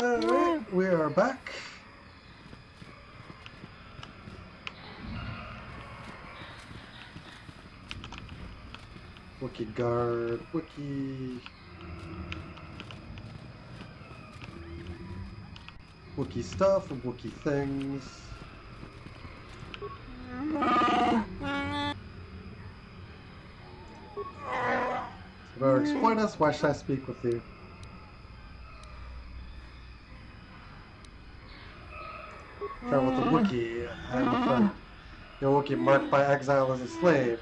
Alright, we are back. Wookie guard, Wookie stuff and Wookie things. So better explain us, why should I speak with you? Travel with a Wookiee, I am a friend. Your Wookiee marked by exile as a slave.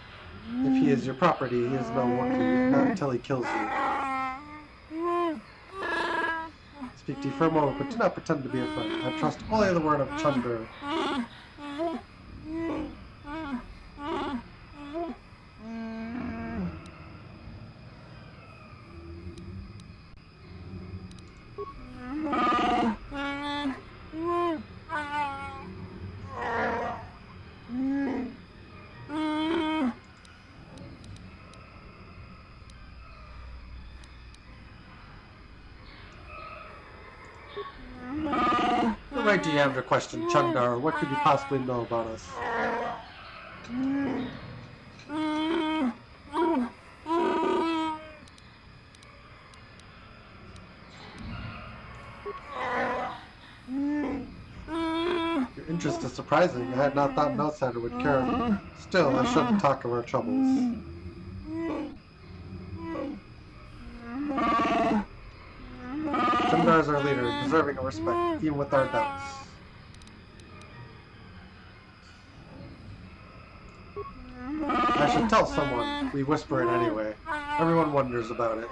If he is your property, he is no Wookiee, not until he kills you. Speak to you for a moment, but do not pretend to be a friend. I trust only the word of Chunder. What right do you have to question Chundar? What could you possibly know about us? Your interest is surprising. I had not thought an outsider would care. Still, I shouldn't talk of our troubles. Chundar is our leader, deserving of respect, even with our doubts. I should tell someone. We whisper it anyway. Everyone wonders about it.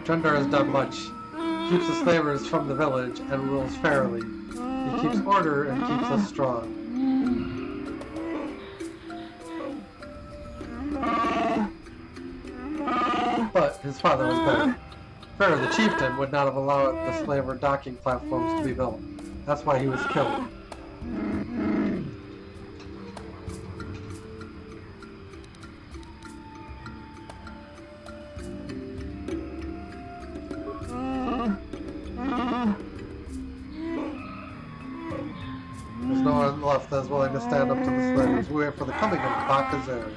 Chundar has done much. He keeps the slavers from the village and rules fairly. He keeps order and keeps us strong. But his father was better. Pharaoh the chieftain would not have allowed the slaver docking platforms to be built. That's why he was killed. There's no one left that is willing to stand up to the slavers. We wait for the coming of Baka's heir.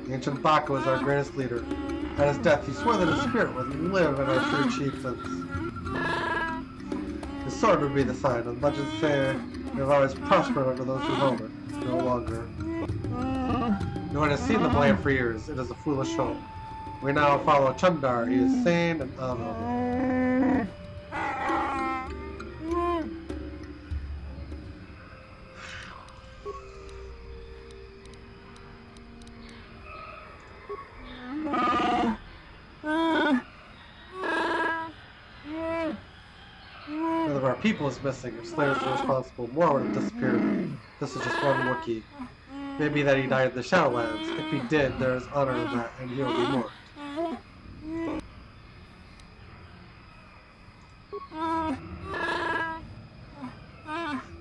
Ancient Baka was our greatest leader. At his death, he swore that his spirit would live in our true chieftains. His sword would be the sign, and legends say we have always prospered under those who hold it. No longer. No one has seen the blade for years. It is a foolish hope. We now follow Chundar. He is sane and honorable. None of our people is missing. If slavers were responsible, more would have disappeared. This is just one Wookiee. Maybe that he died in the Shadowlands. If he did, there is honor in that, and he will be mourned.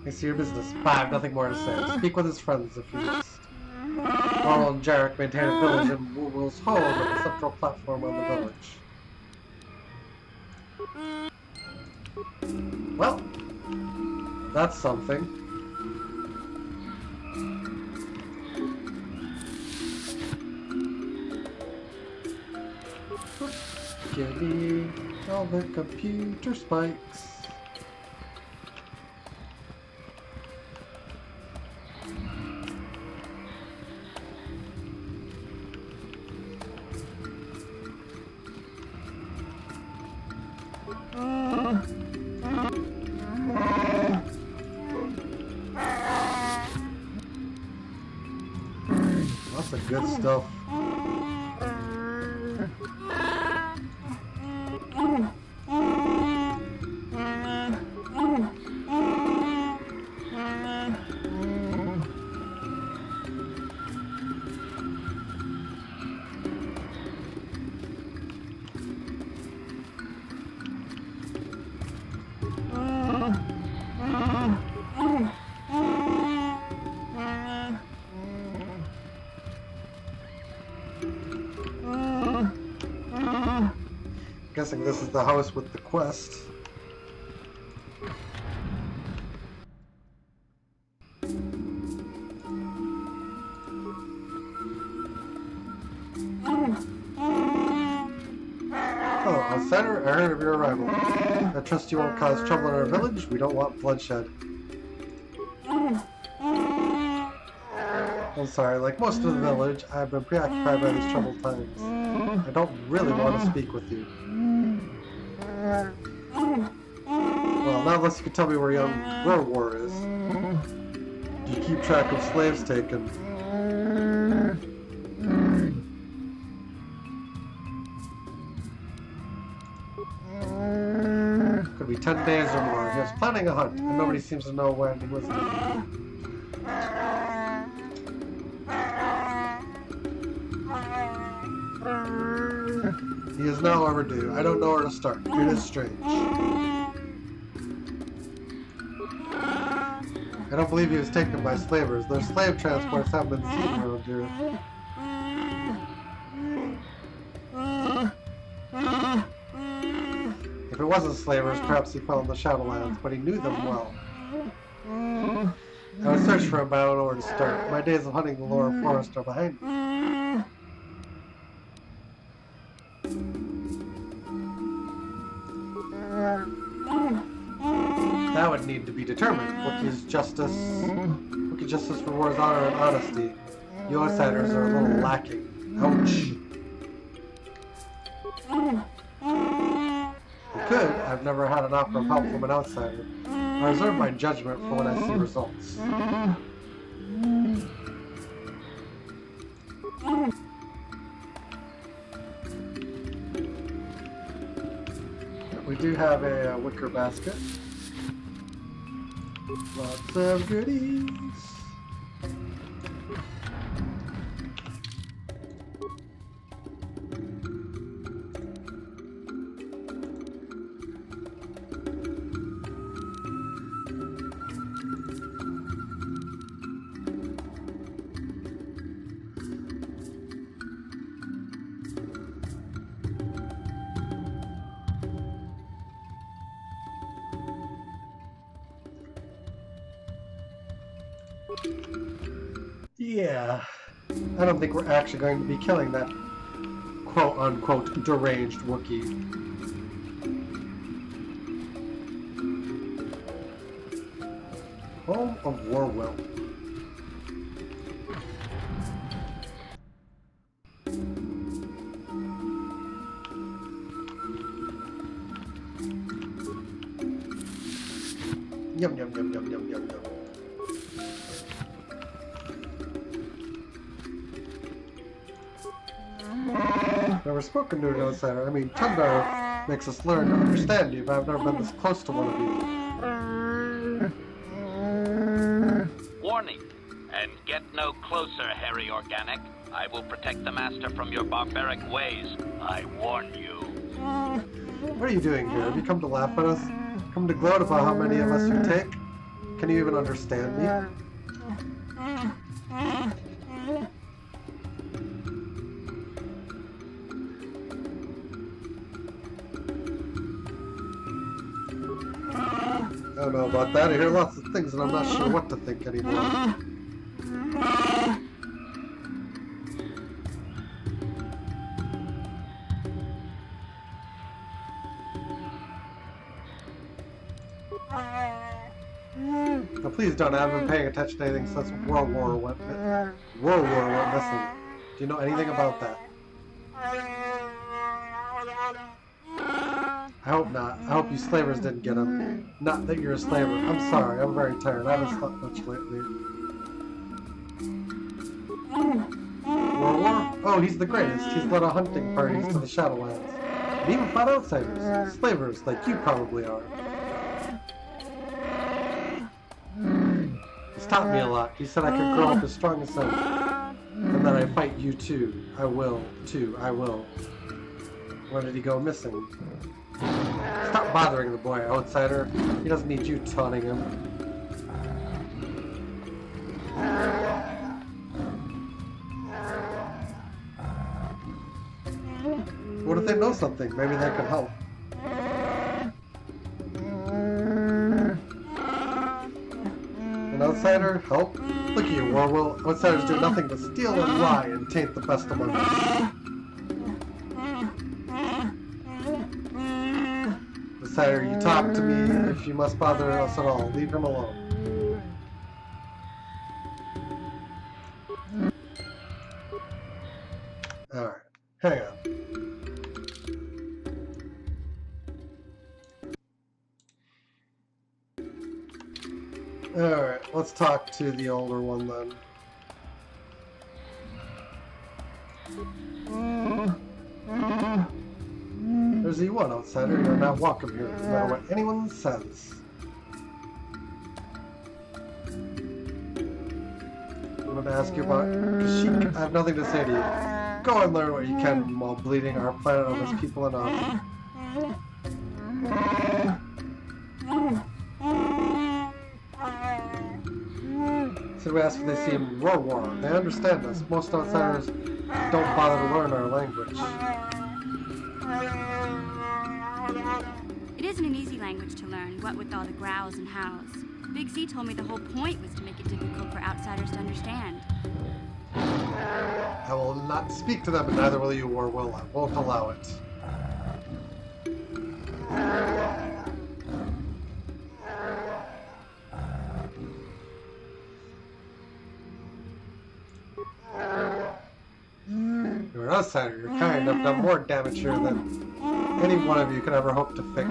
I see your business. I have nothing more to say. Speak with his friends if you must. Laurel and Jarek maintain a village in Wool's home at the central platform on the village. Well, that's something. Give me all the computer spikes. Lots of good stuff. guessing this is the house with the quest. Hello, outsider. I heard of your arrival. I trust you won't cause trouble in our village. We don't want bloodshed. I'm sorry, like most of the village, I've been preoccupied by these troubled times. I don't really want to speak with you. Well, not unless you can tell me where young War is. Do you keep track of slaves taken? Could be 10 days or more. He was planning a hunt, and nobody seems to know when he was leaving. He is now overdue. I don't know where to start. It is strange. I don't believe he was taken by slavers. Their slave transports have been seen around here. If it wasn't slavers, perhaps he fell in the Shadowlands, but he knew them well. I would search for him, but I don't know where to start. My days of hunting the lower forest are behind me. That would need to be determined. Wookiee's justice rewards honor and honesty. You outsiders are a little lacking. Ouch. I could. I've never had an offer of help from an outsider. I reserve my judgment for when I see results. We do have a wicker basket. Lots of goodies. Yeah, I don't think we're actually going to be killing that quote-unquote deranged Wookiee. Home of Warwill. Yum yum yum yum yum yum yum. Never spoken to an outsider. I mean, Tundar makes us learn to understand you, but I've never been this close to one of you. Warning, and get no closer, hairy organic. I will protect the master from your barbaric ways. I warn you. What are you doing here? Have you come to laugh at us? Come to gloat about how many of us you take? Can you even understand me? I don't know about that. I hear lots of things and I'm not sure what to think anymore. Now please don't. I haven't been paying attention to anything since World War went missing. Do you know anything about that? I hope not. I hope you slavers didn't get him. Not that you're a slaver. I'm sorry. I'm very tired. I haven't slept much lately. World War? Oh, he's the greatest. He's led our hunting parties to the Shadowlands. And even fought outsiders. Slavers, like you probably are. He's taught me a lot. He said I could grow up as strong as him. And that I fight you too. I will, too. I will. Where did he go missing? Stop bothering the boy, outsider. He doesn't need you taunting him. What if they know something? Maybe they could help. An outsider? Help? Look at you, Warwill. Outsiders do nothing but steal and lie and taint the best among us. Outsider, you talk to me if you must bother us at all. Leave him alone. Alright, hang on. Alright, let's talk to the older one then. There's E1, outsider. You're not welcome here, no matter what anyone says. I'm going to ask you about Kashyyyk. I have nothing to say to you. Go and learn what you can while bleeding our planet of its people enough. So we ask if they seem war. They understand us. Most outsiders don't bother to learn our language. It isn't an easy language to learn, what with all the growls and howls. Big Z told me the whole point was to make it difficult for outsiders to understand. I will not speak to them, and neither will you, or will I. Won't allow it. You're an outsider. You're kind. I've done more damage here than any one of you could ever hope to fix.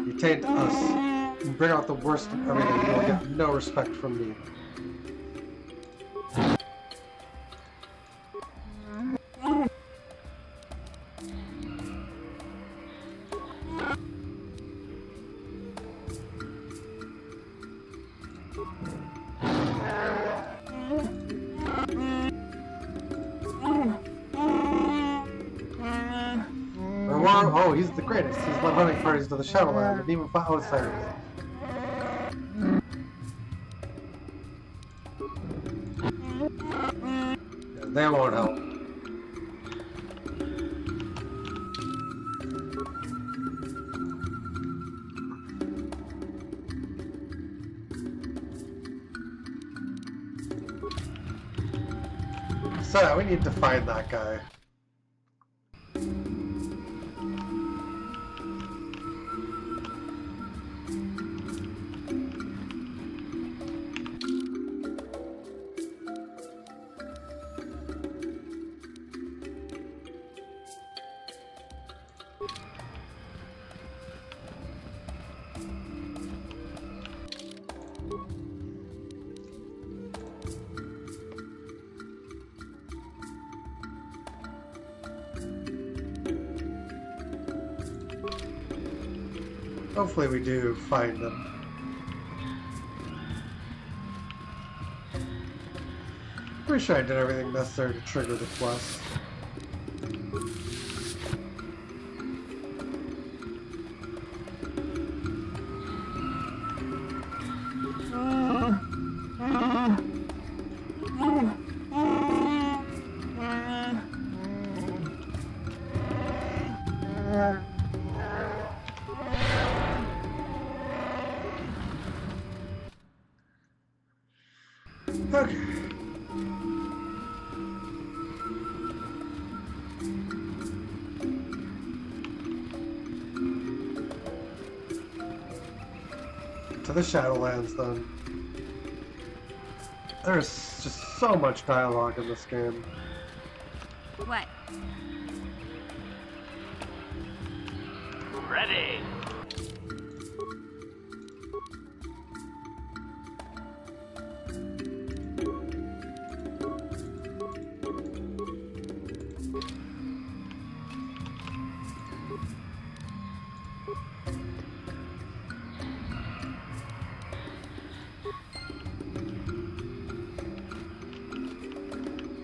You taint us and bring out the worst of everything. You will get no respect from me. Oh, he's the greatest. He's led hunting parties to the Shadowlands and even fought outsiders. Yeah, they won't help. So yeah, we need to find that guy. Hopefully we do find them. Pretty sure I did everything necessary to trigger the quest. Okay. To the Shadowlands, then. There's just so much dialogue in this game. What? Ready.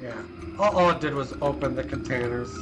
Yeah. All it did was open the containers.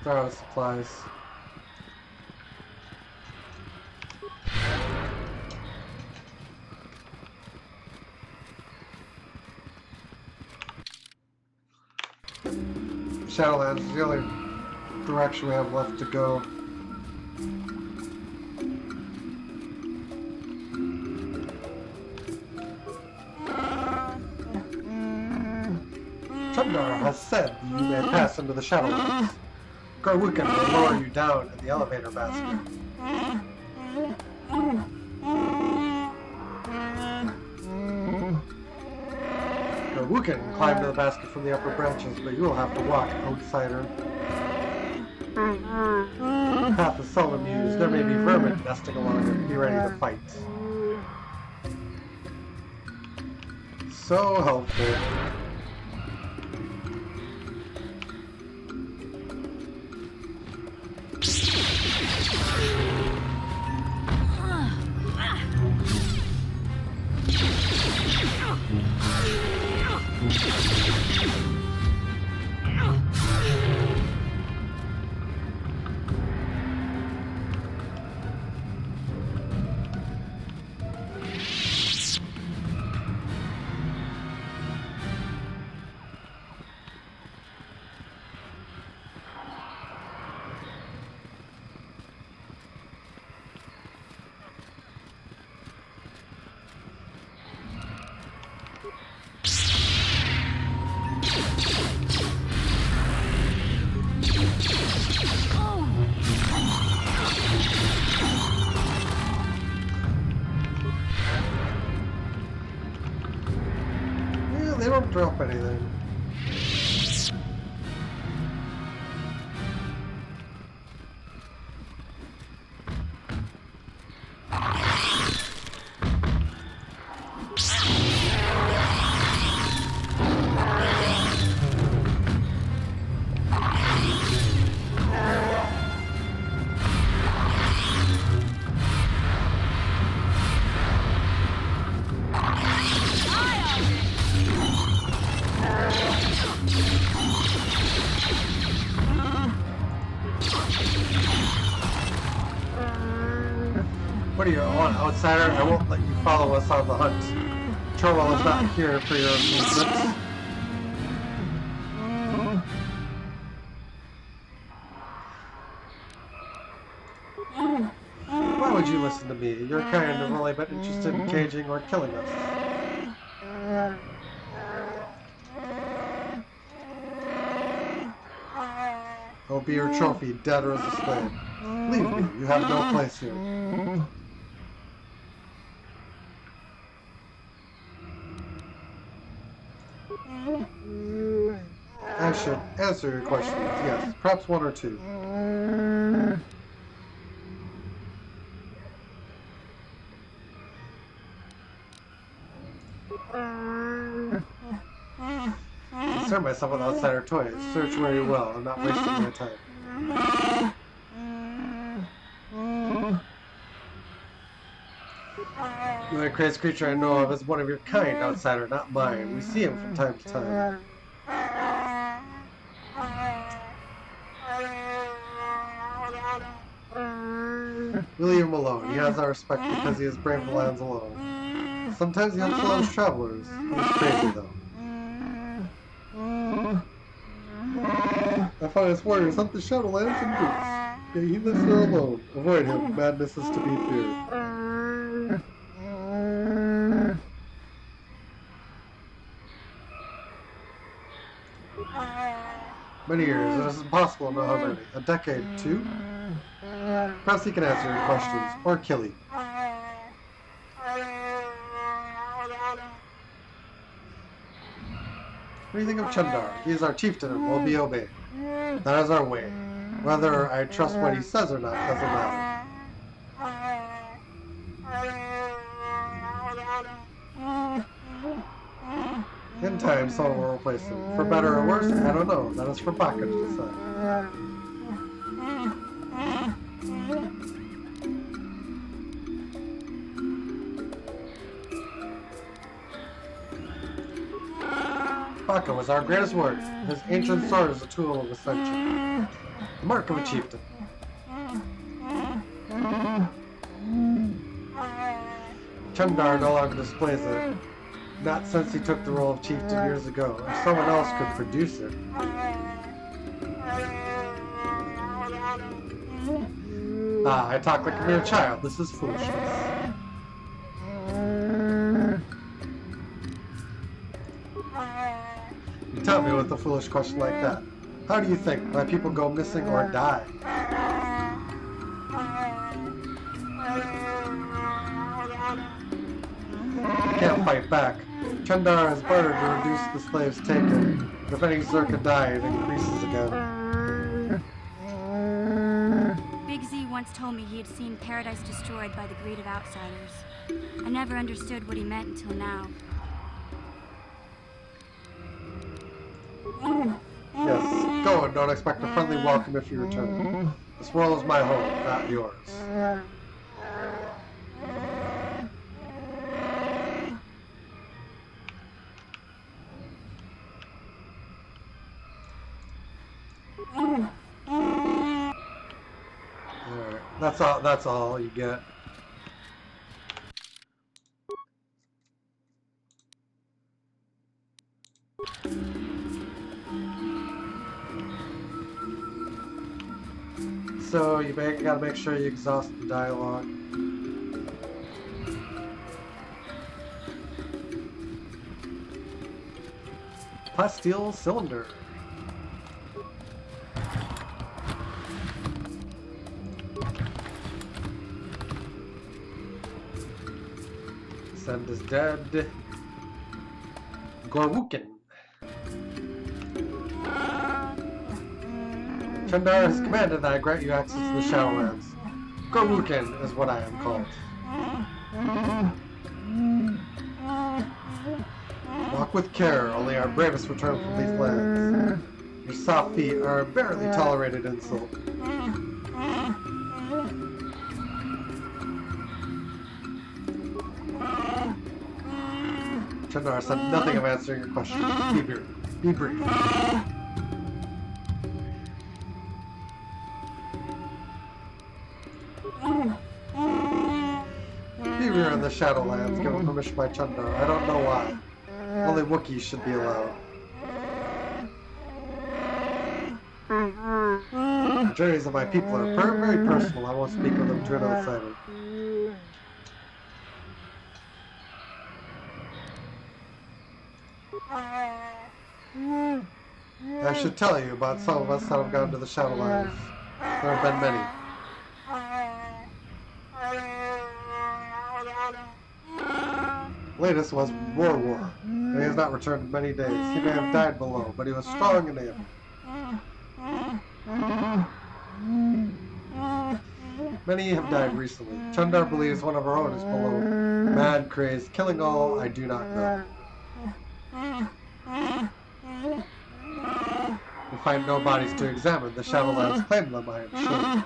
Throw out supplies. Shadowlands is the only direction we have left to go. Chumdar has said you may pass into the Shadowlands. Garwukin will lower you down in the elevator basket. Garwukin can climb to the basket from the upper branches, but you will have to walk, outsider. The path is seldom used. There may be vermin nesting along it. Be ready to fight. So helpful. They don't drop anything. What do you want, outsider? I won't let you follow us on the hunt. Trowell is not here for your amusements. Why would you listen to me? Your kind have only been interested in caging or killing us. I'll be your trophy, dead or as a slave. Leave me, you have no place here. I should answer your questions, yes, perhaps one or two. Concern myself with outsider toys. Search where you will. I'm not wasting my time. The only crazy creature I know of is one of your kind, outsider, not mine. We see him from time to time. We leave him alone. He has our respect because he has braved the lands alone. Sometimes he helps alone travelers. He's crazy though. I find his warriors hunt the Shadowlands and boots. Yet he lives there alone. Avoid him. Madness is to be feared. Many years. It is impossible to know how many. A decade, 2? Perhaps he can answer your questions. Or kill you. do you think of Chundar? He is our chieftain and will be obeyed. That is our way. Whether I trust what he says or not doesn't matter. In time, someone will replace him. For better or worse, I don't know. That is for Baka to decide. Baka was our greatest warrior. His ancient sword is a tool of ascension. The mark of a chieftain. Chundar no longer displays it. Not since he took the role of chieftain years ago. If someone else could produce it. Ah, I talk like a mere child. This is foolishness. You tell me with a foolish question like that. How do you think? My people go missing or die? You can't fight back. Chundar has bartered to reduce the slaves taken. If any Zerka die, it increases again. Big Z once told me he had seen paradise destroyed by the greed of outsiders. I never understood what he meant until now. Yes, go and don't expect a friendly welcome if you return. This world is my home, not yours. Alright, that's all you get. So you gotta make sure you exhaust the dialogue. Plasteel cylinder. Send is dead. Gorwukin. Chundar has commanded that I grant you access to the Shadowlands. Gorwukin is what I am called. Walk with care, only our bravest return from these lands. Your soft feet are a barely tolerated insult. Chundar said nothing of answering your question. Be brief. Be brief. Beaver in the Shadowlands given permission by Chundar. I don't know why. Only Wookiees should be allowed. The journeys of my people are very personal. I won't speak of them to an outsider. I should tell you about some of us that have gone to the Shadowlands. There have been many. Latest was War, and he has not returned in many days. He may have died below, but he was strong and able. Many have died recently. Chundar believes one of our own is below. Mad, crazed, killing all, I do not know. We find no bodies to examine. The Shadowlands claim them, I am sure.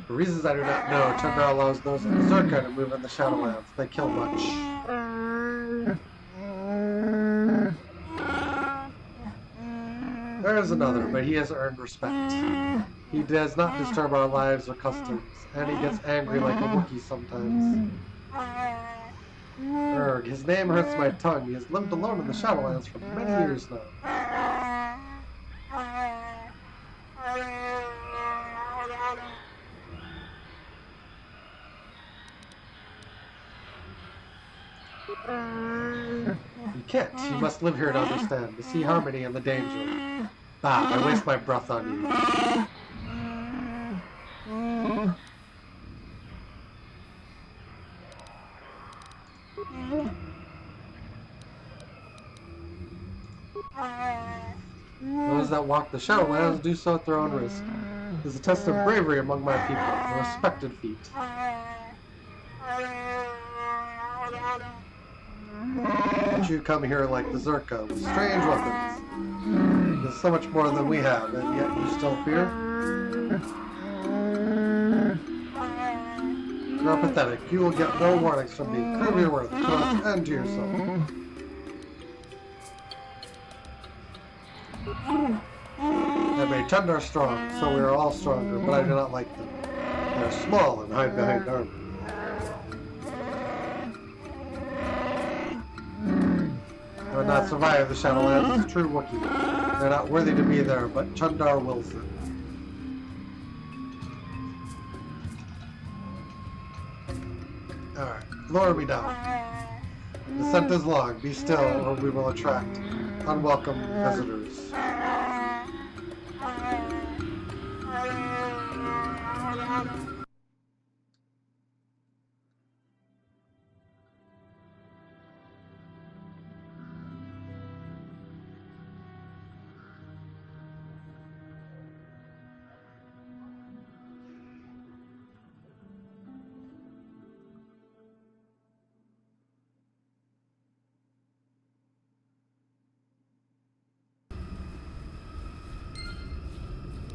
For reasons I do not know, Chundar allows those in Zerka to move in the Shadowlands. They kill much. There is another, but he has earned respect. He does not disturb our lives or customs, and he gets angry like a Wookiee sometimes. Urgh, his name hurts my tongue. He has lived alone in the Shadowlands for many years now. You can't. You must live here to understand, to see harmony and the danger. Ah, I waste my breath on you. Those that walk the Shadowlands do so at their own risk. It is a test of bravery among my people, a respected feat. But you come here like the Zerka, with strange weapons. There's so much more than we have, and yet you still fear? You are pathetic. You will get no warnings from me. Prove your worth to us and to yourself. They made Tundra strong, so we are all stronger, but I do not like them. They are small and hide behind armor. They would not survive the Shadowlands as true Wookiee. They're not worthy to be there, but Chundar wills it. Alright, lower me down. The scent is long. Be still, or we will attract unwelcome visitors.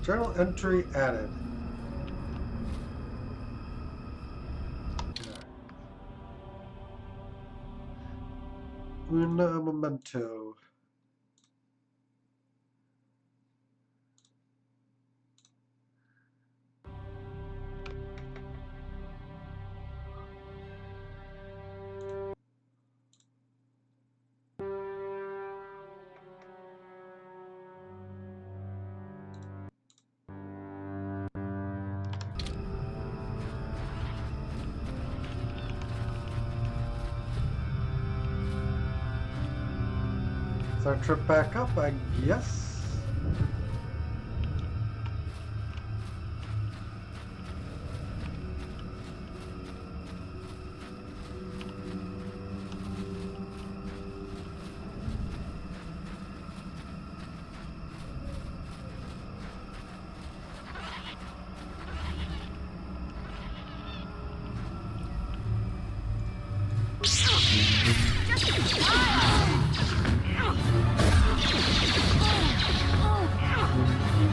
Journal entry added. Un momento. Is our trip back up? I guess.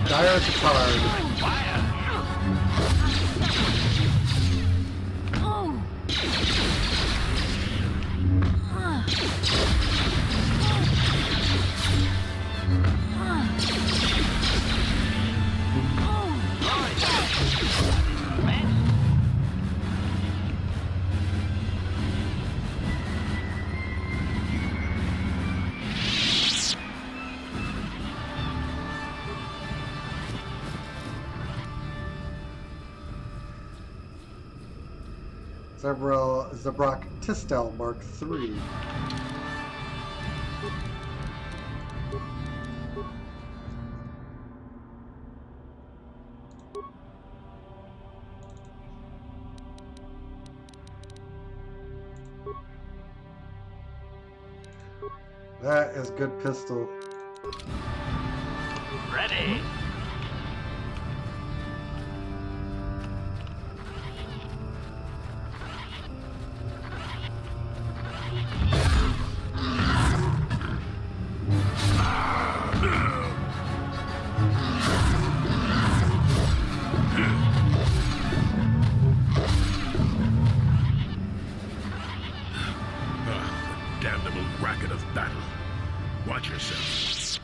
Dire Katard. Zabrak Tistel Mark III. That is good pistol. Ready.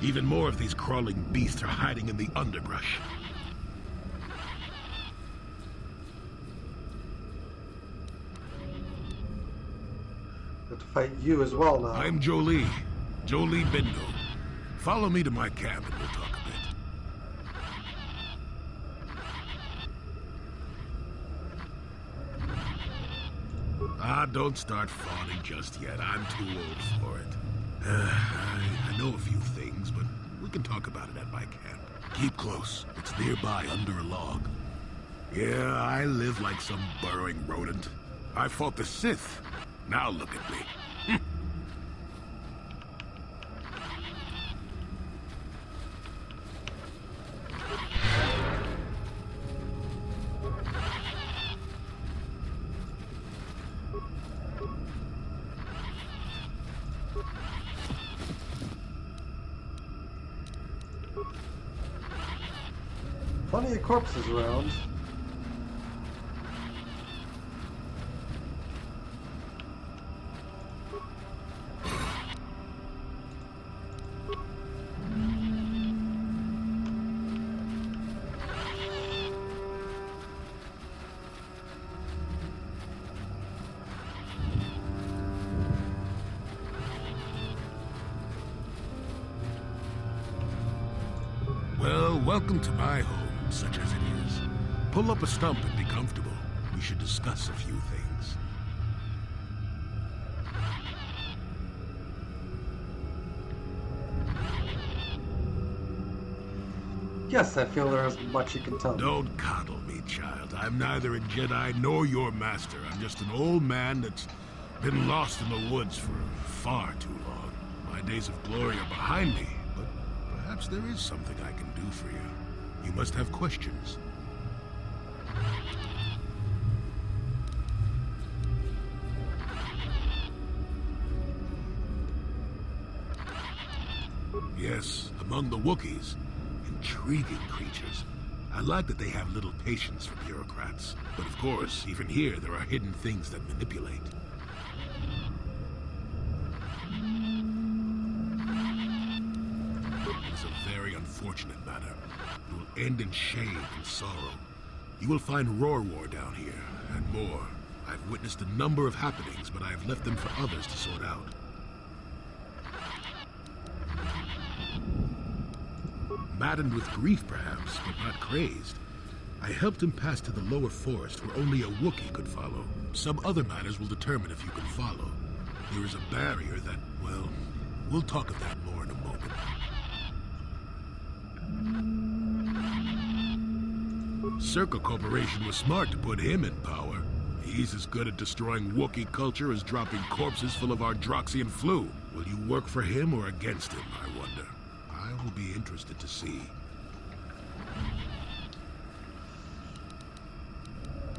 Even more of these crawling beasts are hiding in the underbrush. Got to fight you as well now. I'm Jolee. Jolee Bingo. Follow me to my camp and we'll talk a bit. Don't start fawning just yet. I'm too old for it. I know a few things, but we can talk about it at my camp. Keep close. It's nearby under a log. Yeah, I live like some burrowing rodent. I fought the Sith. Now look at me. Plenty of corpses around. Well, welcome to my home, such as it is. Pull up a stump and be comfortable. We should discuss a few things. Yes, I feel there is much you can tell me. Don't coddle me, child. I'm neither a Jedi nor your master. I'm just an old man that's been lost in the woods for far too long. My days of glory are behind me, but perhaps there is something I can do for you. You must have questions. Yes, among the Wookiees. Intriguing creatures. I like that they have little patience for bureaucrats. But of course, even here, there are hidden things that manipulate. It's a very unfortunate matter. It will end in shame and sorrow. You will find Rorwar down here, and more. I've witnessed a number of happenings, but I have left them for others to sort out. Maddened with grief, perhaps, but not crazed. I helped him pass to the lower forest where only a Wookiee could follow. Some other matters will determine if you can follow. There is a barrier that, well, we'll talk of that more in a moment. Circa Corporation was smart to put him in power. He's as good at destroying Wookiee culture as dropping corpses full of Ardroxian flu. Will you work for him or against him, I wonder? I will be interested to see.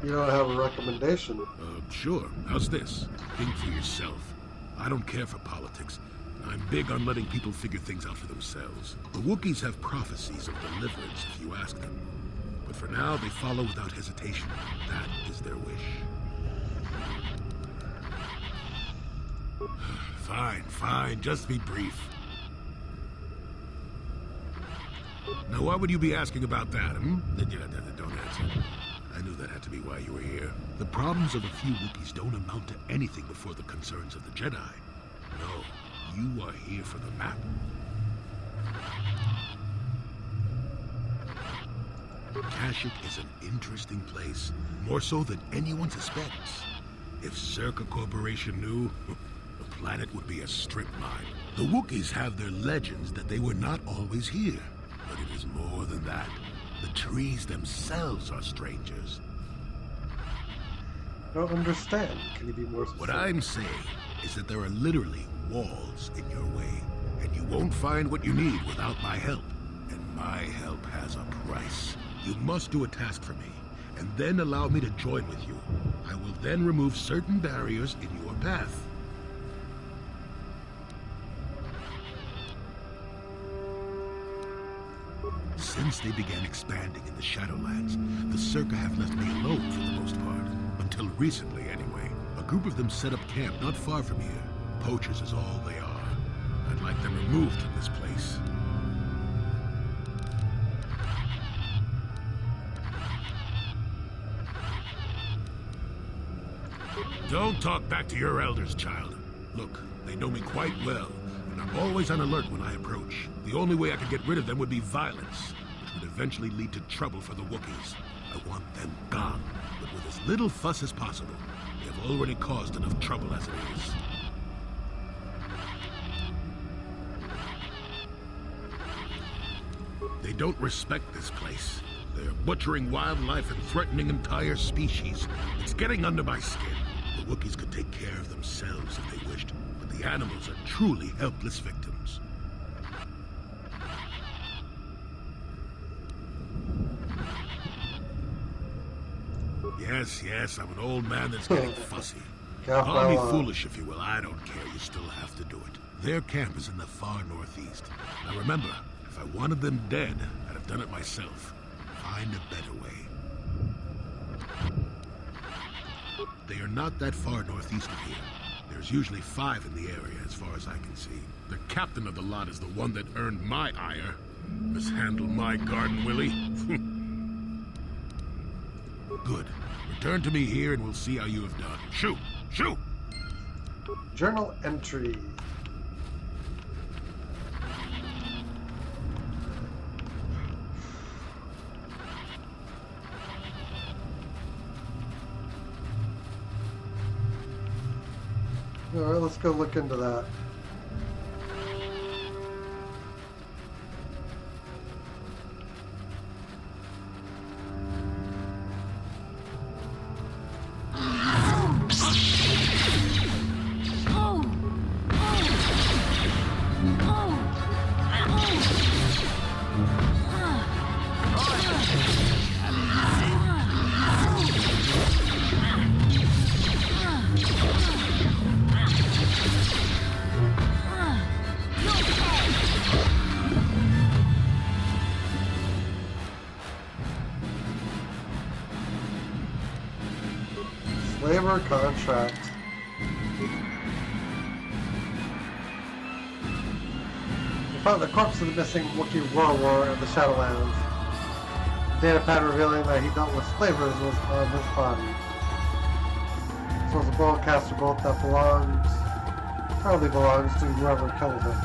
You don't have a recommendation. Sure. How's this? Think for yourself. I don't care for politics. I'm big on letting people figure things out for themselves. The Wookiees have prophecies of deliverance if you ask them. But for now, they follow without hesitation. That is their wish. Fine. Just be brief. Now, why would you be asking about that, Don't answer. I knew that had to be why you were here. The problems of a few Wookiees don't amount to anything before the concerns of the Jedi. No, you are here for the map. Kashyyyk is an interesting place, more so than anyone suspects. If Circa Corporation knew, the planet would be a strip mine. The Wookiees have their legends that they were not always here. But it is more than that. The trees themselves are strangers. I don't understand. Can you be more specific? What I'm saying is that there are literally walls in your way, and you won't find what you need without my help. And my help has a price. You must do a task for me, and then allow me to join with you. I will then remove certain barriers in your path. Since they began expanding in the Shadowlands, the Circa have left me alone for the most part. Until recently, anyway. A group of them set up camp not far from here. Poachers is all they are. I'd like them removed from this place. Don't talk back to your elders, child. Look, they know me quite well, and I'm always on alert when I approach. The only way I could get rid of them would be violence, which would eventually lead to trouble for the Wookiees. I want them gone, but with as little fuss as possible. They have already caused enough trouble as it is. They don't respect this place. They're butchering wildlife and threatening entire species. It's getting under my skin. The Wookiees could take care of themselves if they wished, but the animals are truly helpless victims. Yes, I'm an old man that's getting fussy. Call me foolish if you will, I don't care, you still have to do it. Their camp is in the far northeast. Now remember, if I wanted them dead, I'd have done it myself. Find a better way. They are not that far northeast of here. There's usually 5 in the area, as far as I can see. The captain of the lot is the one that earned my ire. Mishandle my garden, Willie. Good. Return to me here and we'll see how you have done. Shoot! Shoot! Journal entry. Alright, let's go look into that. Labor contract. We found the corpse of the missing Wookiee warlord of the Shadowlands. Data pad revealing that he dealt with slavers was on his body. So it's a bowcaster bolt that probably belongs to whoever killed him.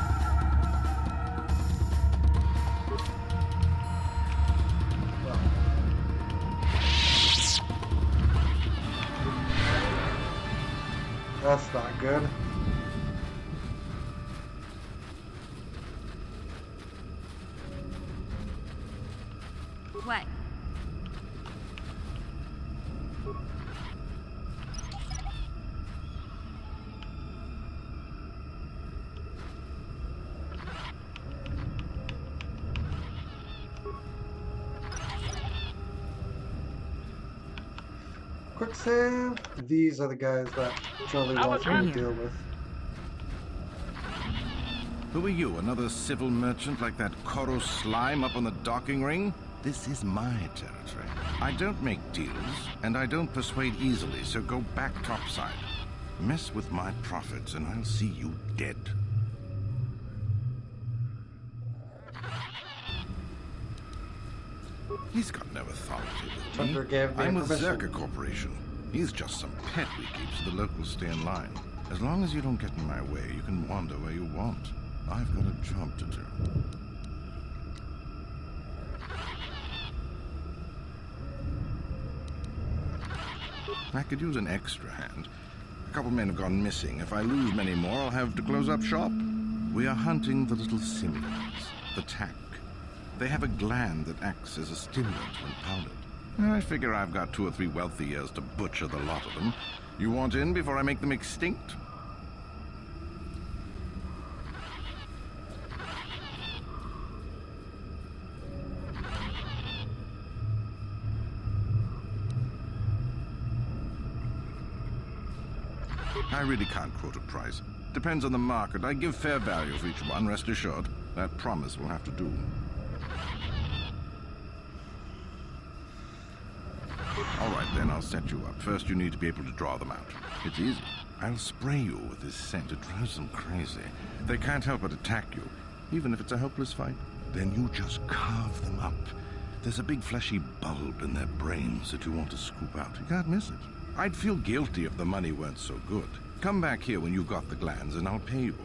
That's not good. What? Quick save. These are the guys that Jolee wants me to deal with. Who are you, another civil merchant like that KOTOR slime up on the docking ring? This is my territory. I don't make deals, and I don't persuade easily, so go back topside. Mess with my profits, and I'll see you dead. He's got no authority with me. Thunder gave me I'm with permission. Zerka Corporation. He's just some pet we keep so the locals stay in line. As long as you don't get in my way, you can wander where you want. I've got a job to do. I could use an extra hand. A couple men have gone missing. If I lose many more, I'll have to close up shop. We are hunting the little simians, the tack. They have a gland that acts as a stimulant when pounded. I figure I've got 2 or 3 wealthy years to butcher the lot of them. You want in before I make them extinct? I really can't quote a price. Depends on the market. I give fair value for each one, rest assured. That promise will have to do. All right, then, I'll set you up. First, you need to be able to draw them out. It's easy. I'll spray you with this scent. It drives them crazy. They can't help but attack you, even if it's a hopeless fight. Then you just carve them up. There's a big fleshy bulb in their brains that you want to scoop out. You can't miss it. I'd feel guilty if the money weren't so good. Come back here when you've got the glands, and I'll pay you.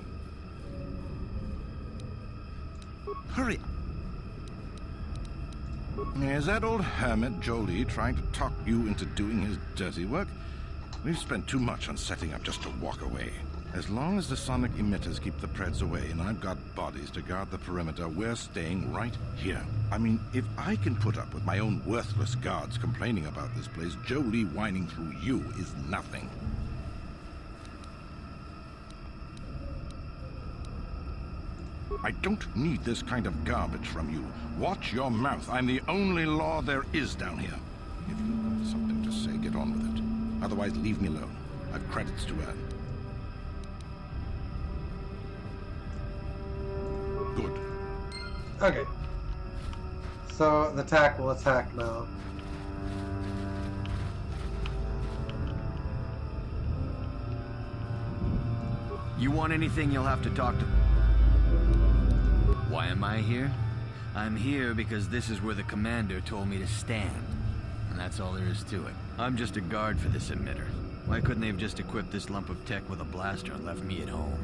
Hurry. Is that old hermit Jolee trying to talk you into doing his dirty work? We've spent too much on setting up just to walk away. As long as the sonic emitters keep the Preds away and I've got bodies to guard the perimeter, we're staying right here. I mean, if I can put up with my own worthless guards complaining about this place, Jolee whining through you is nothing. I don't need this kind of garbage from you. Watch your mouth. I'm the only law there is down here. If you've got something to say, get on with it. Otherwise, leave me alone. I've credits to earn. Good. Okay. So the tack will attack now. You want anything, you'll have to talk to... Why am I here? I'm here because this is where the commander told me to stand. And that's all there is to it. I'm just a guard for this emitter. Why couldn't they have just equipped this lump of tech with a blaster and left me at home?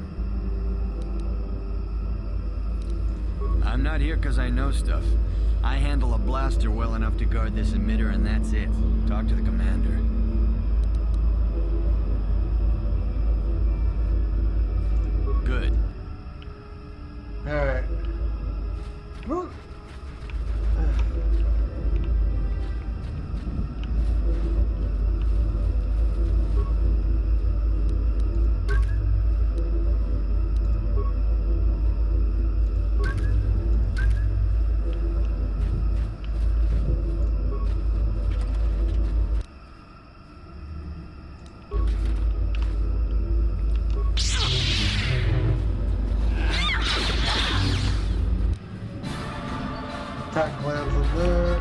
I'm not here because I know stuff. I handle a blaster well enough to guard this emitter, and that's it. Talk to the commander. Good. Alright. Attack lands in there.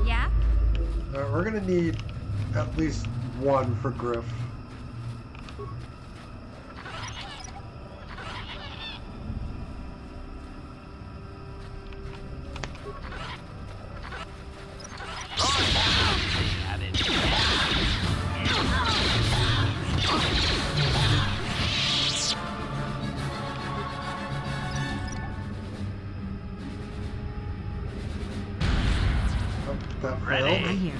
Yeah? We're gonna need at least one for Griff. That failed. I'm here.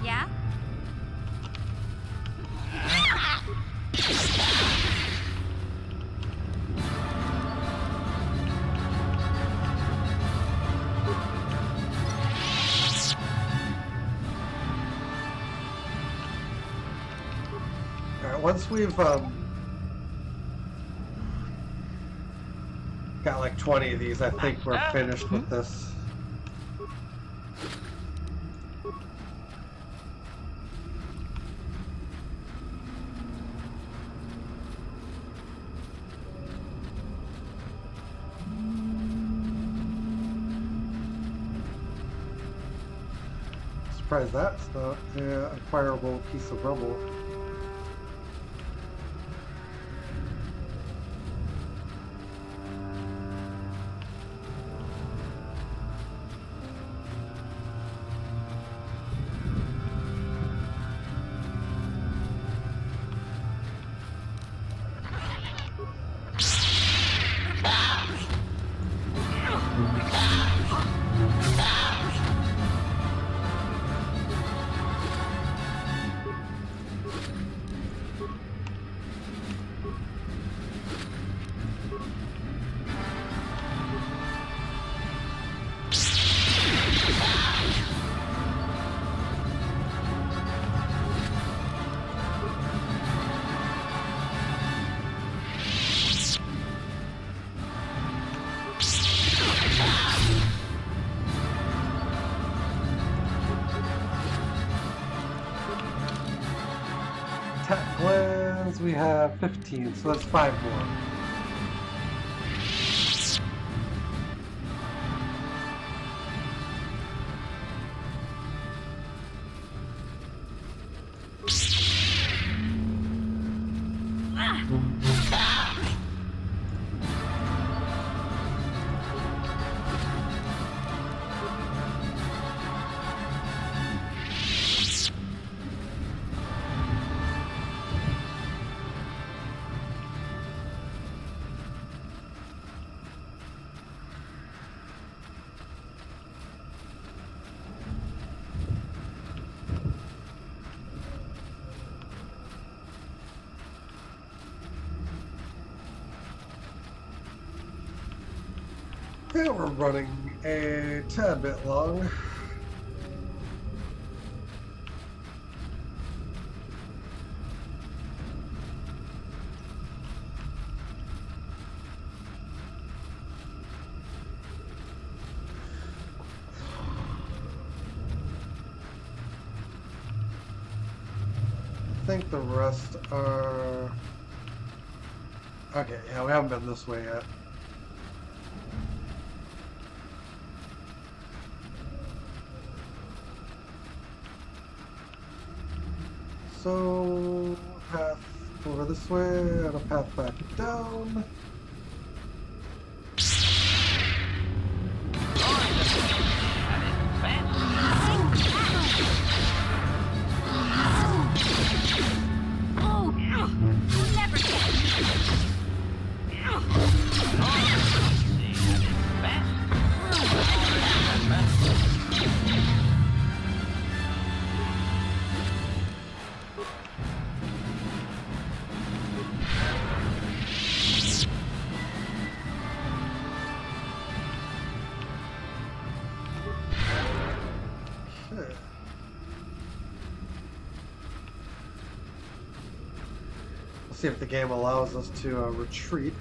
Yeah? Alright, once we've got like 20 of these, I think we're finished with this. Surprised that's not a fireable piece of rubble. Attack glands, we have 15, so that's 5 more. Yeah, we're running a tad bit long. I think the rest are... Okay, yeah, we haven't been this way yet. So, a path over this way and a path back down. See if the game allows us to retreat.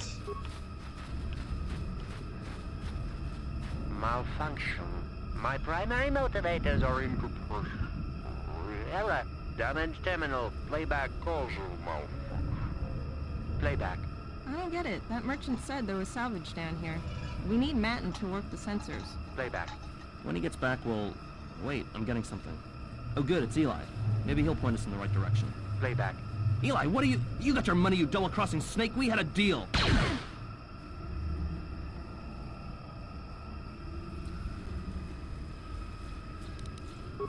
Malfunction. My primary motivators are incorporeal. Error. Damage terminal. Playback causal malfunction. Playback. I don't get it. That merchant said there was salvage down here. We need Matten to work the sensors. Playback. When he gets back, we'll... Wait, I'm getting something. Oh good, it's Eli. Maybe he'll point us in the right direction. Playback. Eli, what are you... You got your money, you double-crossing snake. We had a deal.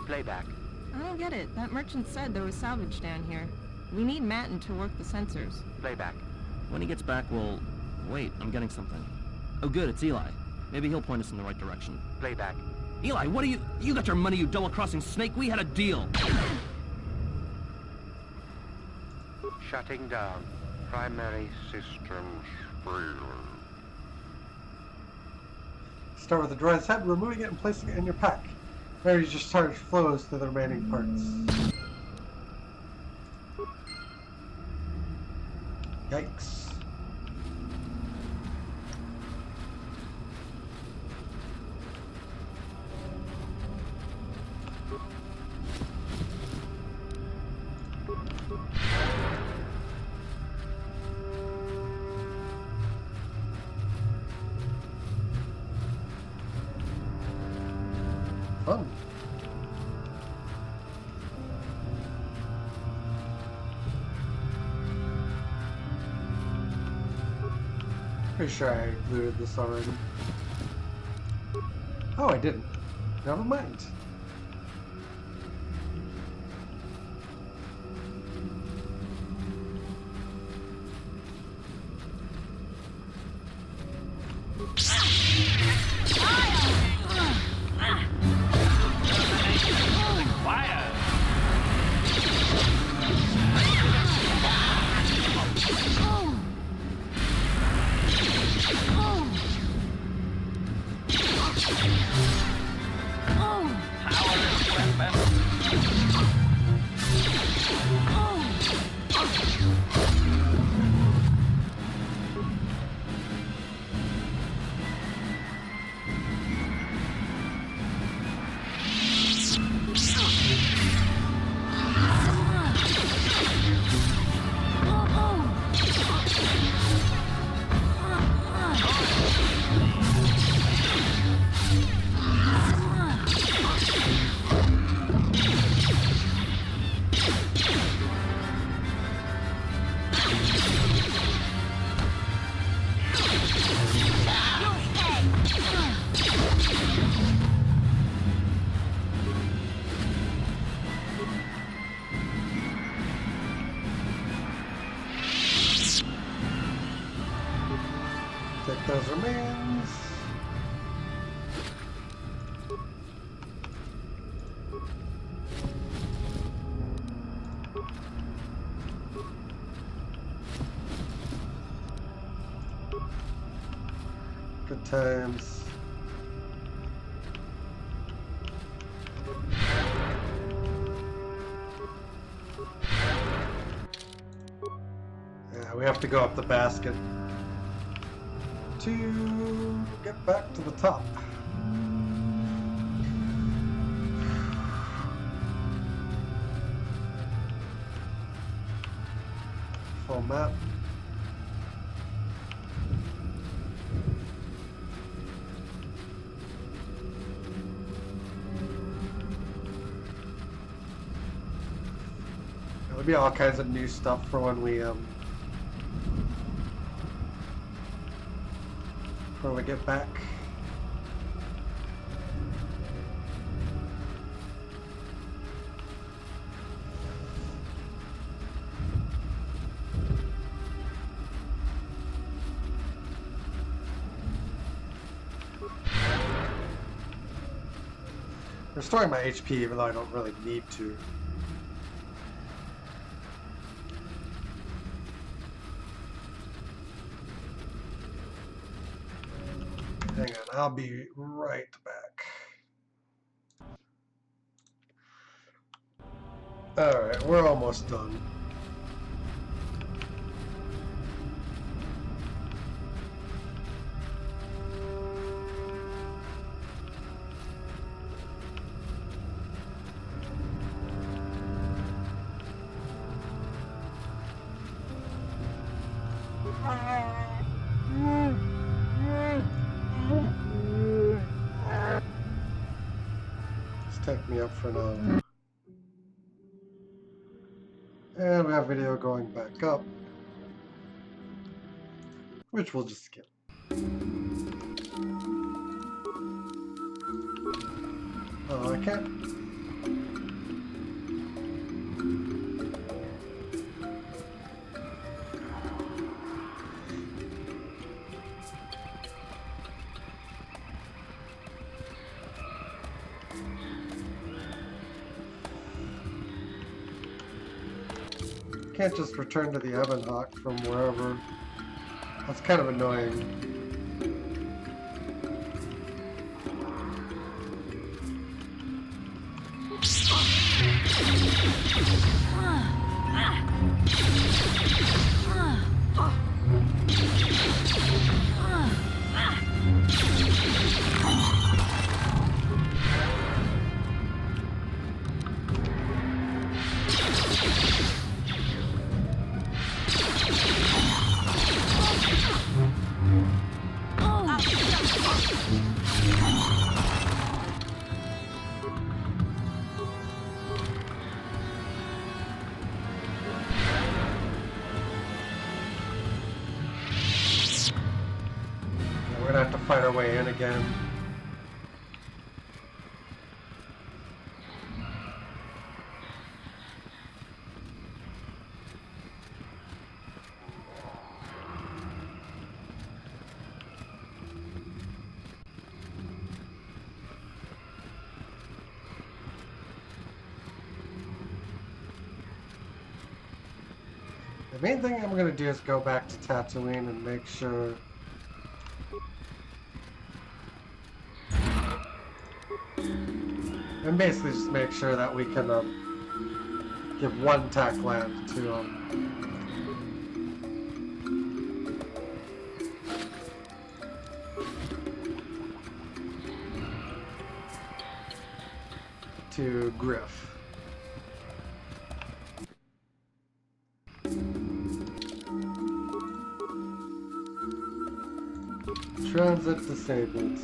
Playback. I don't get it. That merchant said there was salvage down here. We need Matten to work the sensors. Playback. When he gets back, we'll... Wait, I'm getting something. Oh good, it's Eli. Maybe he'll point us in the right direction. Playback. Eli, what are you... You got your money, you double-crossing snake. We had a deal. Shutting down. Primary systems failure. Start with the droid's head, removing it and placing it in your pack. Mary just charge flows to the remaining parts. Yikes. Fun. Pretty sure I looted this already. Oh, I didn't. Never mind. Take those remains. Good times. Yeah, we have to go up the basket to get back to the top. Full map. There'll be all kinds of new stuff for when we get back. Restoring my HP even though I don't really need to. Hang on, I'll be right back. Alright, we're almost done. Just take me up for now. And we have video going back up, which we'll just skip. Oh, I can't. Can't just return to the Ebonhawk from wherever. That's kind of annoying. We're gonna have to fight our way in again. The main thing I'm gonna do is go back to Tatooine and make sure and basically just make sure that we can give one tack land to Griff. Transit disabled.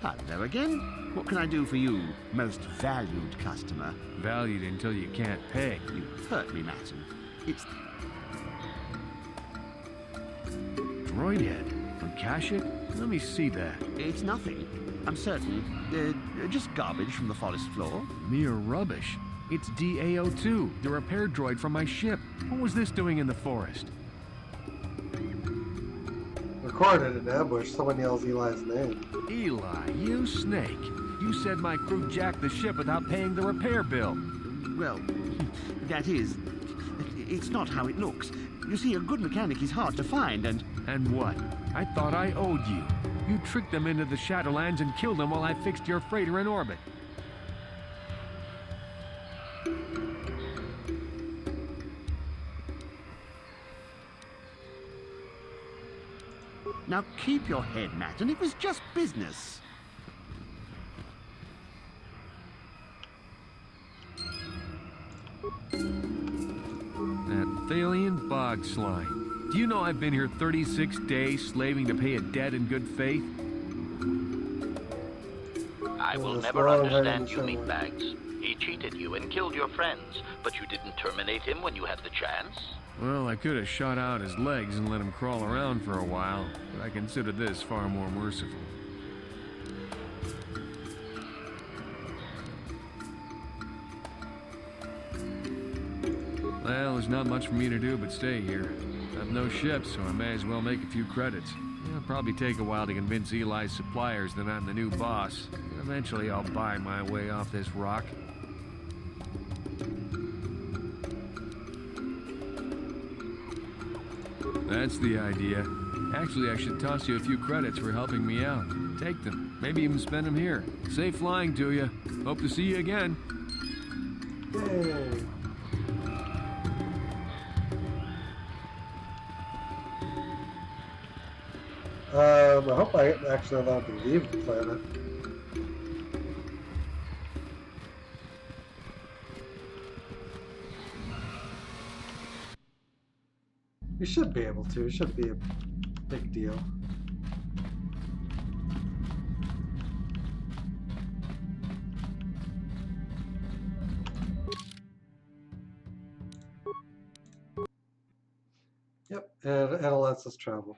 Hello again. What can I do for you, most valued customer? Valued until you can't pay. You hurt me, Madam. It's Droid head. Uncash it? Let me see that. It's nothing. I'm certain. Just garbage from the forest floor. Mere rubbish. It's DAO2, the repair droid from my ship. What was this doing in the forest? Recorded in ambush, someone yells Eli's name. Eli, you snake. You said my crew jacked the ship without paying the repair bill. Well, that is... It's not how it looks. You see, a good mechanic is hard to find, and... And what? I thought I owed you. You tricked them into the Shadowlands and killed them while I fixed your freighter in orbit. Now keep your head, Matt, and it was just business. That Thalian bog slime. Do you know I've been here 36 days slaving to pay a debt in good faith? I will never understand you, meatbags. He cheated you and killed your friends, but you didn't terminate him when you had the chance. Well, I could have shot out his legs and let him crawl around for a while, but I consider this far more merciful. Well, there's not much for me to do but stay here. I have no ship, so I may as well make a few credits. It'll probably take a while to convince Eli's suppliers that I'm the new boss. Eventually I'll buy my way off this rock. That's the idea. Actually, I should toss you a few credits for helping me out. Take them. Maybe even spend them here. Safe flying to you. Hope to see you again. Yay. I hope I actually allowed to leave the planet. You should be able to. It shouldn't be a big deal. Yep, and it lets us travel.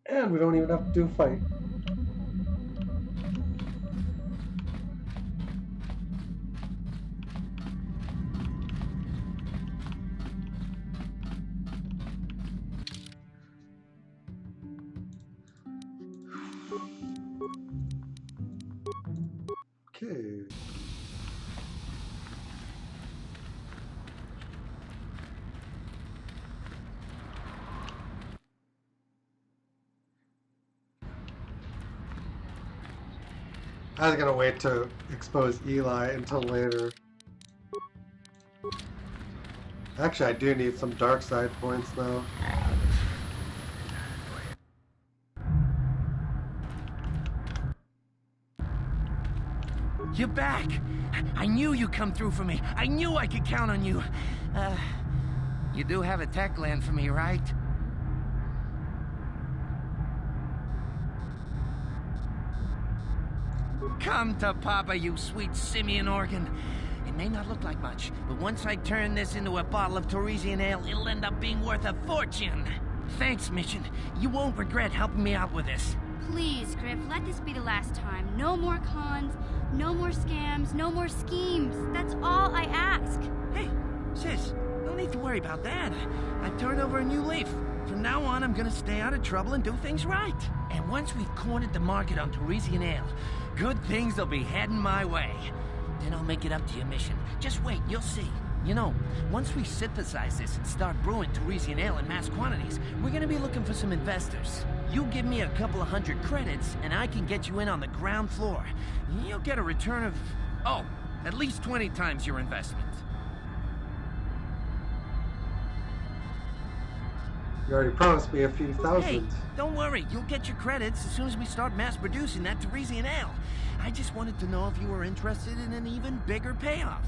And we don't even have to do a fight. Okay. I was gonna wait to expose Eli until later. Actually, I do need some dark side points though. You're back! I knew you'd come through for me. I knew I could count on you. You do have a tech land for me, right? Come to Papa, you sweet simian organ. It may not look like much, but once I turn this into a bottle of Torresian ale, it'll end up being worth a fortune. Thanks, Mission. You won't regret helping me out with this. Please, Griff, let this be the last time. No more cons, no more scams, no more schemes. That's all I ask. Hey, sis, no need to worry about that. I've turned over a new leaf. From now on, I'm gonna stay out of trouble and do things right. And once we've cornered the market on Torresian ale, good things will be heading my way. Then I'll make it up to you, Mission. Just wait, you'll see. You know, once we synthesize this and start brewing Torresian ale in mass quantities, we're gonna be looking for some investors. You give me a couple of 100 credits, and I can get you in on the ground floor. You'll get a return of, oh, at least 20 times your investment. You already promised me a few thousand. Hey, don't worry. You'll get your credits as soon as we start mass producing that Torresian ale. I just wanted to know if you were interested in an even bigger payoff.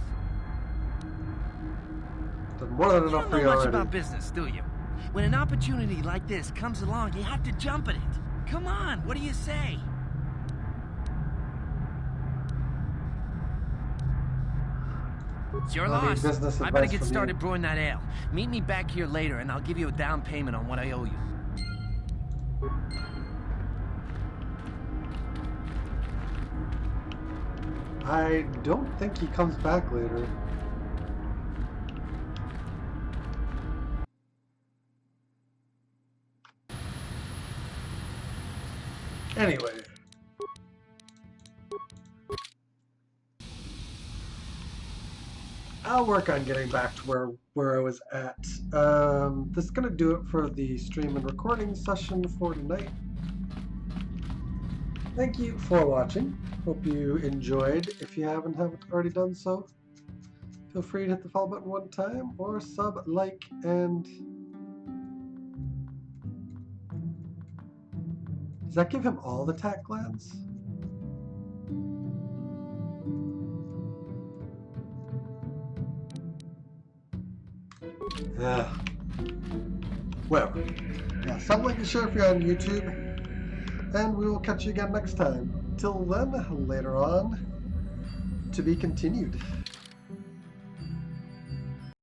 More than enough for you don't know much already. about business, do you? When an opportunity like this comes along, you have to jump at it. Come on, what do you say? It's your loss. I better get started brewing that ale. Meet me back here later, and I'll give you a down payment on what I owe you. I don't think he comes back later. Anyway. I'll work on getting back to where I was at. This is gonna do it for the stream and recording session for tonight. Thank you for watching. Hope you enjoyed. If you haven't already done so, feel free to hit the follow button one time or sub, like, and does that give him all the tack glands? Yeah. Whatever. Yeah, sub, like, and share if you're on YouTube. And we will catch you again next time. Till then, later on, to be continued.